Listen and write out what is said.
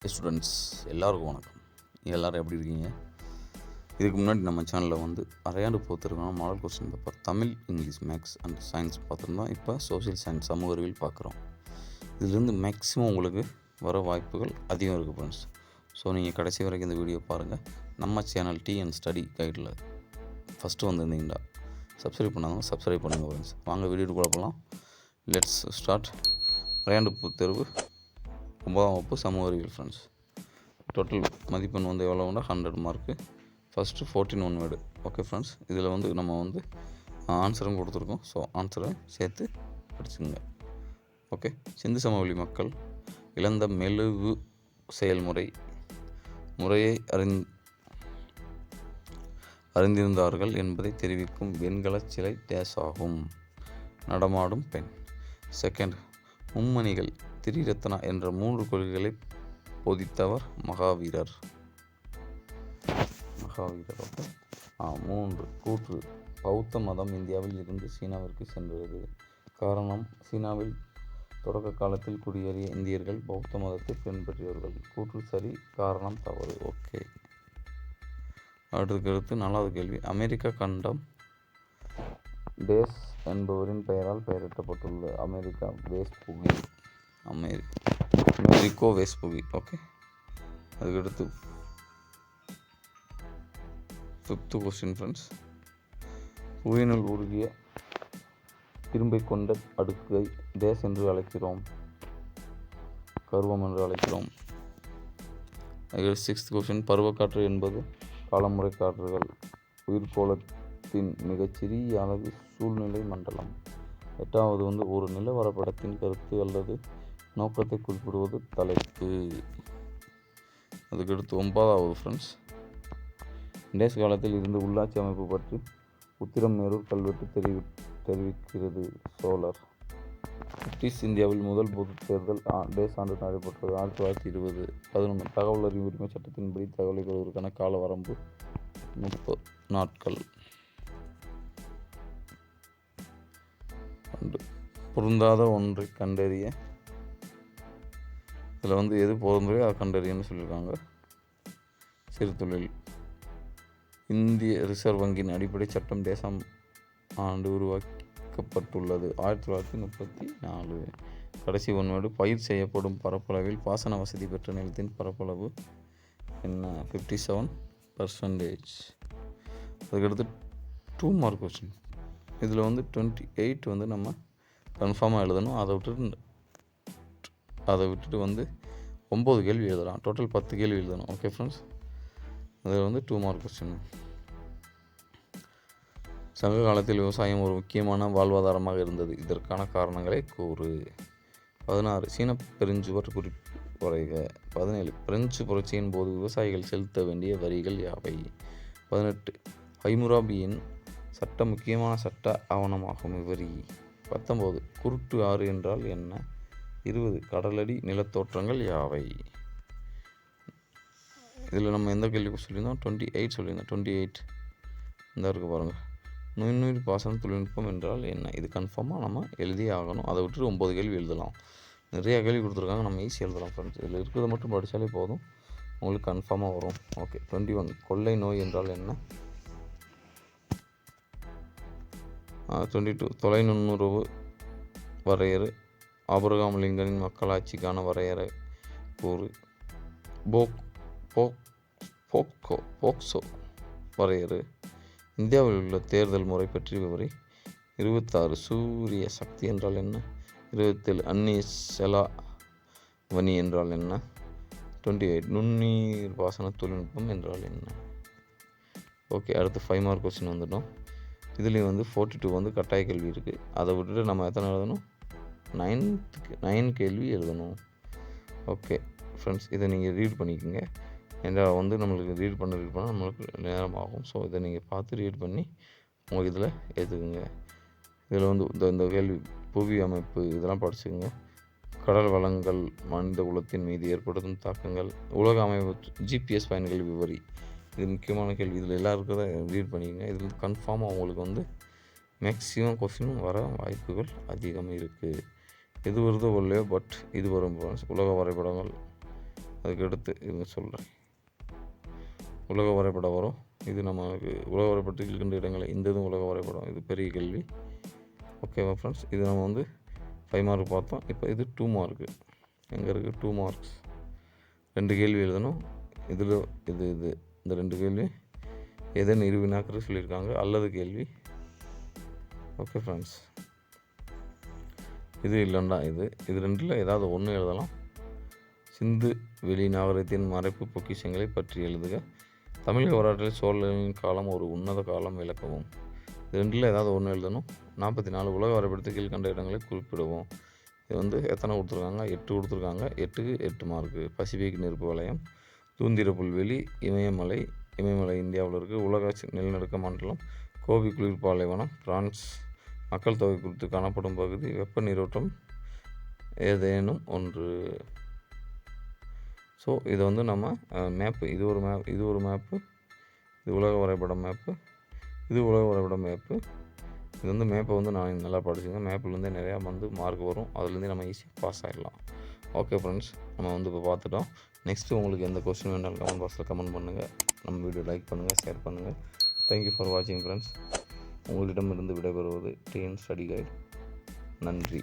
Students எல்லாருக்கும் வணக்கம். எல்லோரும் எப்படி இருக்கீங்க? இதுக்கு முன்னாடி நம்ம சேனலில் வந்து அரையாண்டு போத்திருக்கோம் model question paper Tamil, English, maths and science பார்த்துருந்தோம். இப்போ சோசியல் சயின்ஸ் சமூக அறிவியல் பார்க்குறோம். இதுலேருந்து மேக்ஸிமம் உங்களுக்கு வர வாய்ப்புகள் அதிகம் இருக்குது ஃப்ரெண்ட்ஸ். ஸோ நீங்கள் கடைசி வரைக்கும் இந்த வீடியோ பாருங்கள். நம்ம சேனல் டிஎன் ஸ்டடி கைடில் ஃபஸ்ட்டு வந்திருந்தீங்களா சப்ஸ்கிரைப் பண்ணாங்க, சப்ஸ்கிரைப் பண்ணுங்கள் ஃப்ரெண்ட்ஸ். வாங்க வீடியோ குழப்பலாம். Let's start. அரையாண்டு தேர்வு 9ஆம் வகுப்பு சமூக அறிவியல் ஃப்ரெண்ட்ஸ். டோட்டல் மதிப்பெண் வந்து எவ்வளோ உண்டா 100 mark. First 14 one word. Okay friends, இதில் வந்து நம்ம வந்து ஆன்சரும் கொடுத்துருக்கோம். ஸோ ஆன்சரை சேர்த்து படிச்சுங்க. ஓகே. சிந்து சமவெளி மக்கள் இழந்த மெழுகு செயல்முறை முறையை அறிந்திருந்தார்கள் என்பதை தெரிவிக்கும் வெண்கல சிலை டேஸ் ஆகும். நடமாடும் பெண். செகண்ட், மும்மணிகள் திரிரத்னா என்ற 3 கொள்கைகளை போதித்தவர் மகாவீரர். ஓகே. 3 கூற்று. பௌத்த மதம் இந்தியாவில் இருந்து சீனாவிற்கு சென்றது. காரணம், சீனாவில் தொடக்க காலத்தில் குடியேறிய இந்தியர்கள் பௌத்த மதத்தை பின்பற்றியவர்கள். கூற்று சரி, காரணம் தவறு. ஓகே. அடுத்து 4வது கேள்வி. அமெரிக்க கண்டம் டேஸ் என்பவரின் பெயரால் பெயரிட்டப்பட்டுள்ளது. அமெரிக்கோ வெஸ்புகி. ஓகே. அதுக்கடுத்து 5th கொஸ்டின் ஃப்ரெண்ட்ஸ். புவியினுள் உருகிய இரும்பை கொண்ட அடுக்கை டேஸ் என்று அழைக்கிறோம். கர்வம் என்று அழைக்கிறோம். 6th question. பருவக்காற்று என்பது காலமுறை காற்றுகள். உயிர்கோளத்தின் மிகச்சிறிய அளவு சூழ்நிலை மண்டலம். 8வது வந்து ஒரு நிலவரைபடத்தின் கருத்து அல்லது நோக்கத்தை குறிப்பிடுவது தலைப்பு. அதுக்கடுத்து 9வது ஃப்ரெண்ட்ஸ். டேஸ் காலத்தில் இருந்து உள்ளாட்சி அமைப்பு பற்றி உத்திரமேரூர் கல்வெட்டு தெரிவிக்கிறது. சோழர். பிரிட்டிஷ் இந்தியாவில் முதல் பொது தேர்தல் டேஸ் ஆண்டு நடைபெற்றது. 1920. 11. தகவல் அறியும் உரிமை சட்டத்தின்படி தகவலை பெறுவதற்கான கால வரம்பு 30 நாட்கள். பொருந்தாத ஒன்றை கண்டறிய. இதில் வந்து எது பொருந்தலையோ அதை கண்டறியன்னு சொல்லியிருக்காங்க. சிறு தொழில். இந்திய ரிசர்வ் வங்கியின் அடிப்படை சட்டம் டேசாம் ஆண்டு உருவாக்கப்பட்டுள்ளது. 1934. கடைசி ஒன்வேடு. பயிர் செய்யப்படும் பரப்பளவில் பாசன வசதி பெற்ற நிலத்தின் பரப்பளவு என்ன? 57%. அதுக்கடுத்து 2 மார்க் கொஸ்டின். இதில் வந்து 28 வந்து நம்ம கன்ஃபார்மாக எழுதணும். அதை விட்டுட்டு வந்து 9 கேள்வி எழுதலாம். டோட்டல் 10 கேள்வி எழுதணும். Okay friends. அதில் வந்து 2 மார்க் கொஸ்டின். சங்க காலத்தில் விவசாயம் ஒரு முக்கியமான வாழ்வாதாரமாக இருந்தது. இதற்கான காரணங்களை கூறு. 16. சீன பெருஞ்சுவர் வரைக. 17. பிரெஞ்சு புரட்சியின் போது விவசாயிகள் செலுத்த வேண்டிய வரிகள் யாவை? 18. ஹைமுராபியின் சட்டம் முக்கியமான சட்ட ஆவணமாகும். விவரி. 19. குருட்டு ஆறு என்றால் என்ன? 20. கடலடி நிலத்தோற்றங்கள் யாவை? இதில் நம்ம எந்த கேள்வி சொல்லியிருந்தோம்? 28 சொல்லியிருந்தோம். 28 இந்த இருக்குது பாருங்கள். நுண்ணுயிர் பாசன தொழில்நுட்பம் என்றால் என்ன? இது கன்ஃபார்மாக நம்ம எழுதியே ஆகணும். அதை விட்டுட்டு 9 கேள்வி எழுதலாம். நிறையா கேள்வி கொடுத்துருக்காங்க, நம்ம ஈஸியாக எழுதலாம் ஃப்ரெண்ட்ஸ். இதில் இருக்கிறத மட்டும் படித்தாலே போதும், உங்களுக்கு கன்ஃபார்மாக வரும். ஓகே. 21. கொள்ளை நோய் என்றால் என்ன? 22. தொலை நுண்ணுறவு வரையறு. ஆபிரகாம் லிங்கனின் மக்களாட்சிக்கான வரையறை கூறு. போக்சோ வரையறு. இந்தியாவில் உள்ள தேர்தல் முறை பற்றி விவரி. 26. சூரிய சக்தி என்றால் என்ன? 27. அந்நிய செலாவணி என்றால் என்ன? 28. நுண்ணீர் பாசன தொழில்நுட்பம் என்றால் என்ன? ஓகே. அடுத்து 5 மார்க் கொஸ்டின் வந்துட்டோம். இதுலேயும் வந்து 42 வந்து கட்டாய கேள்வி இருக்குது. அதை விட்டுட்டு நம்ம எத்தனை எழுதணும்? 9 கேள்வி எழுதணும். ஓகே ஃப்ரெண்ட்ஸ், இதை நீங்கள் ரீட் பண்ணிக்கோங்க. ஏன்னா வந்து நம்மளுக்கு ரீட் பண்ண நம்மளுக்கு நேரம் ஆகும். ஸோ இதை நீங்கள் பார்த்து ரீட் பண்ணி உங்களுக்கு இதில் ஏற்றுக்குங்க. இதில் வந்து இந்த கேள்வி புவி அமைப்பு இதெல்லாம் படிச்சுக்கோங்க. கடல் வளங்கள் மனித குலத்தின் மீது ஏற்படுத்தும் தாக்கங்கள். உலக அமைப்பு ஜிபிஎஸ் பயன்கள் விவரி. இது முக்கியமான கேள்வி. இதில் எல்லாம் இருக்கிறத ரீட் பண்ணிக்கோங்க. இதில் கன்ஃபார்மாக உங்களுக்கு வந்து மேக்ஸிமம் கொஸ்டின் வர வாய்ப்புகள் அதிகம் இருக்குது. எது வருதோ இல்லையோ, பட் இது வரும். உலக வரைபடங்கள் அதுக்கடுத்து இது சொல்கிறேன். உலக வரைபடம் வரும். இது நமக்கு உலக வரைபடத்தில் இருக்கின்ற இடங்களை இந்த இதுவும் உலக வரைபடம். இது பெரிய கேள்வி. ஓகேவா ஃப்ரெண்ட்ஸ்? இது நம்ம வந்து 5 மார்க் பார்த்தோம். இப்போ இது 2 மார்க்கு. எங்கே இருக்குது? 2 மார்க்ஸ். 2 கேள்வி எழுதணும். இதில் இது இந்த 2 கேள்வி ஏதேனும் இரு வினாக்கள் சொல்லியிருக்காங்க அல்லது கேள்வி. ஓகே ஃப்ரெண்ட்ஸ், இது இல்லைண்டா இது ரெண்டில் ஏதாவது ஒன்று எழுதலாம். சிந்து வெளி நாகரிகத்தின் மறைப்பு பொக்கிஷங்களை பற்றி எழுதுக. தமிழக வரலாற்றில் சோழர்களின் காலம் ஒரு உன்னத காலம் விளக்கவும். இது ரெண்டில் ஏதாவது ஒன்று எழுதணும். 44 உலக வரைபடத்தில் கீழ்கண்ட இடங்களை குறிப்பிடுவோம். இது வந்து எத்தனை கொடுத்துருக்காங்க? 8 கொடுத்துருக்காங்க. 8க்கு 8 மார்க்கு. பசிபிக் நெருப்பு வலயம், தூந்திர புல்வெளி, இமயமலை இந்தியாவில் இருக்குது. உலக நிலநடுக்க மண்டலம், கோபி குளிர் பாலைவனம், பிரான்ஸ், மக்கள் தொகை குறித்து காணப்படும் பகுதி, வெப்ப நீரோட்டம் ஏதேனும் ஒன்று. ஸோ இதை வந்து நம்ம மேப்பு, இது ஒரு மேப்பு, இது உலக வரைபடம் மேப்பு, இது உலக வரைபடம் மேப்பு. இது வந்து மேப்பை வந்து நான் நல்லா படிச்சுங்க. மேப்பிலேருந்தே நிறையா வந்து மார்க் வரும். அதுலேருந்தே நம்ம ஈஸியாக பாஸ் ஆகிடலாம். ஓகே ஃப்ரெண்ட்ஸ், நம்ம வந்து இப்போ பார்த்துட்டோம். நெக்ஸ்ட்டு உங்களுக்கு எந்த கொஸ்டின் வேணாலும் கமெண்ட் பாக்ஸில் கமெண்ட் பண்ணுங்கள். நம்ம வீடியோ லைக் பண்ணுங்கள், ஷேர் பண்ணுங்கள். தேங்க்யூ ஃபார் வாட்சிங் ஃப்ரெண்ட்ஸ். உங்களிடமிருந்து விடைபெறுவது டிஎன் ஸ்டடி கைட். நன்றி.